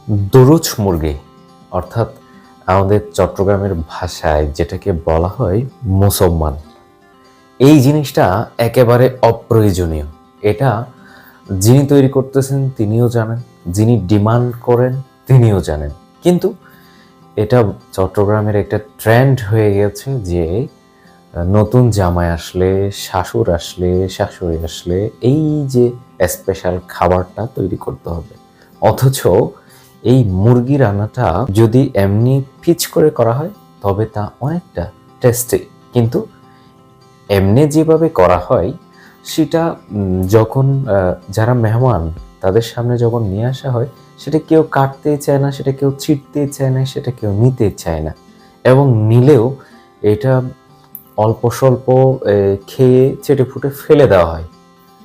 দরুচ মুরগি অর্থাৎ আমাদের চট্টগ্রামের ভাষায় যেটাকে বলা হয় মুসলমান, এই জিনিসটা একেবারে অপ্রয়োজনীয়। এটা যিনি তৈরি করতেছেন তিনিও জানেন, যিনি ডিমান্ড করেন তিনিও জানেন, কিন্তু এটা চট্টগ্রামের একটা ট্রেন্ড হয়ে গেছে যে নতুন জামাই আসলে, শাশুর আসলে, শাশুড়ি আসলে এই যে স্পেশাল খাবারটা তৈরি করতে হবে। অথচ এই মুরগি রান্নাটা যদি এমনি পিচ করে করা হয় তবে তা অনেকটা টেস্টি, কিন্তু এমনি যেভাবে করা হয় সেটা যখন যারা মেহমান তাদের সামনে যখন নিয়ে আসা হয় সেটা কেউ কাটতেই চায় না, সেটা কেউ ছিটতেই চায় না, সেটা কেউ নিতে চায় না, এবং নিলেও এটা অল্প স্বল্প খেয়ে চেটে ফুটে ফেলে দেওয়া হয়,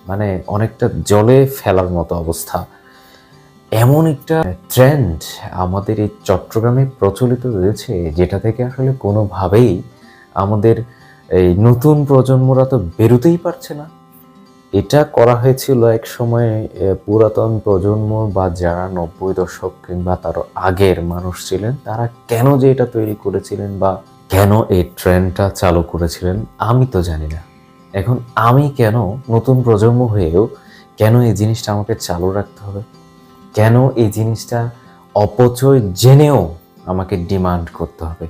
মানে অনেকটা জলে ফেলার মতো অবস্থা। এমন একটা ট্রেন্ড আমাদের এই চট্টগ্রামে প্রচলিত রয়েছে, যেটা থেকে আসলে কোনোভাবেই আমাদের এই নতুন প্রজন্মরা তো বেরোতেই পারছে না। এটা করা হয়েছিল এক সময় পুরাতন প্রজন্ম বা যারা 90 দশক কিংবা তারও আগের মানুষ ছিলেন, তারা কেন যে এটা তৈরি করেছিলেন বা কেন এই ট্রেন্ডটা চালু করেছিলেন আমি তো জানি না। এখন আমি কেন নতুন প্রজন্ম হয়েও কেন এই জিনিসটা আমাকে চালু রাখতে হবে, কেন এই জিনিসটা অপচয় জেনেও আমাকে ডিমান্ড করতে হবে,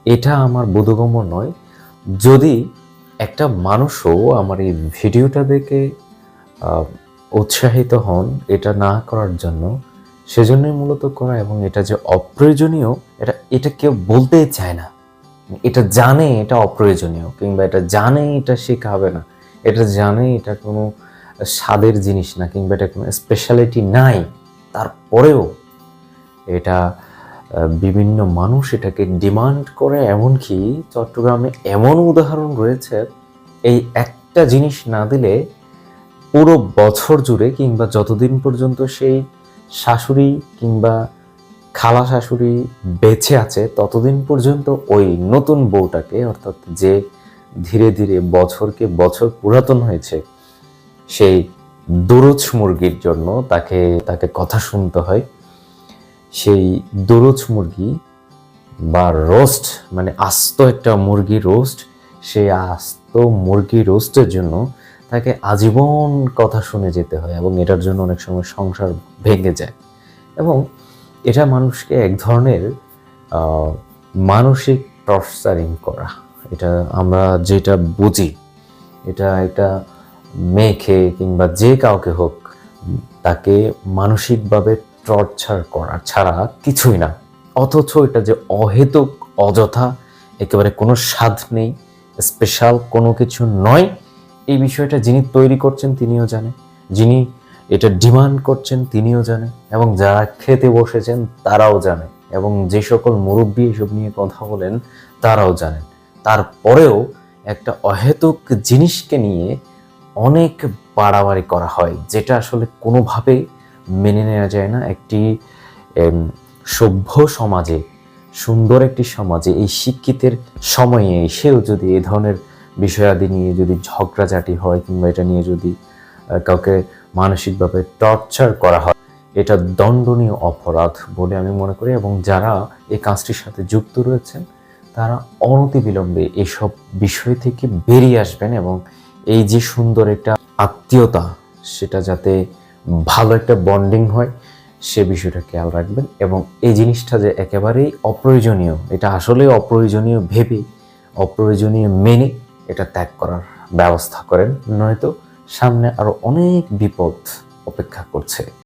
এটা আমার বোধগম্য নয়। যদি একটা মানুষও আমার এই ভিডিওটা দেখে উৎসাহিত হন এটা না করার জন্য, সেজন্যই মূলত করা। এবং এটা যে অপ্রয়োজনীয় এটা এটা কেউ বলতেই চায় না। এটা জানে এটা অপ্রয়োজনীয়, কিংবা এটা জানে এটা শেখাবে না, এটা জানে এটা কোনো স্বাদের জিনিস না, কিংবা এটা কোনো স্পেশালিটি নাই, তারপরেও এটা বিভিন্ন মানুষ এটাকে ডিমান্ড করে। এমনকি চট্টগ্রামে এমন উদাহরণ রয়েছে, এই একটা জিনিস না দিলে পুরো বছর জুড়ে কিংবা যতদিন পর্যন্ত সেই শাশুড়ি কিংবা খালা শাশুড়ি বেঁচে আছে ততদিন পর্যন্ত ওই নতুন বউটাকে, অর্থাৎ যে ধীরে ধীরে বছরকে বছর পুরাতন হয়েছে, সেই দরুচ মুরগির জন্য তাকে তাকে কথা শুনতে হয়। সেই দরুচ মুরগি বা রোস্ট, মানে আস্ত একটা মুরগি রোস্ট, সেই আস্ত মুরগি রোস্টের জন্য তাকে আজীবন কথা শুনে যেতে হয়, এবং এটার জন্য অনেক সময় সংসার ভেঙে যায়। এবং এটা মানুষকে এক ধরনের মানসিক টর্চারিং করা, এটা আমরা যেটা বুঝি, এটা একটা মেয়েকে কিংবা যে কাউকে হোক তাকে মানসিকভাবে টর্চার করা ছাড়া কিছুই না। অথচ এটা যে অহেতুক, অযথা, একেবারে কোনো স্বাদ নেই, স্পেশাল কোনো কিছু নয়, এই বিষয়টা যিনি তৈরি করছেন তিনিও জানেন, যিনি এটা ডিমান্ড করছেন তিনিও জানেন, এবং যারা খেতে বসেছেন তারাও জানে, এবং যে সকল মুরব্বী এসব নিয়ে কথা বলেন তারাও জানেন। তারপরেও একটা অহেতুক জিনিসকে নিয়ে অনেক বাড়াবাড়ি করা হয়, যেটা আসলে কোনোভাবেই মেনে নেওয়া যায় না। একটি সভ্য সমাজে, সুন্দর একটি সমাজে, এই শিক্ষিতের সময়ে এসেও যদি এই ধরনের বিষয়াদি নিয়ে যদি ঝগড়াঝাটি হয়, কিংবা এটা নিয়ে যদি কাউকে মানসিকভাবে টর্চার করা হয়, এটা দণ্ডনীয় অপরাধ বলে আমি মনে করি। এবং যারা এই কাজটির সাথে যুক্ত রয়েছেন তারা অনতিবিলম্বে এসব বিষয় থেকে বেরিয়ে আসবেন, এবং এই যে সুন্দর একটা আত্মীয়তা, সেটা যাতে ভালো একটা বন্ডিং হয় সে বিষয়টা খেয়াল রাখবেন। এবং এই জিনিসটা যে একেবারেই অপ্রয়োজনীয়, এটা আসলে অপ্রয়োজনীয় ভেবে, অপ্রয়োজনীয় মেনে এটা ত্যাগ করার ব্যবস্থা করেন, নয়তো সামনে আরো অনেক বিপদ অপেক্ষা করছে।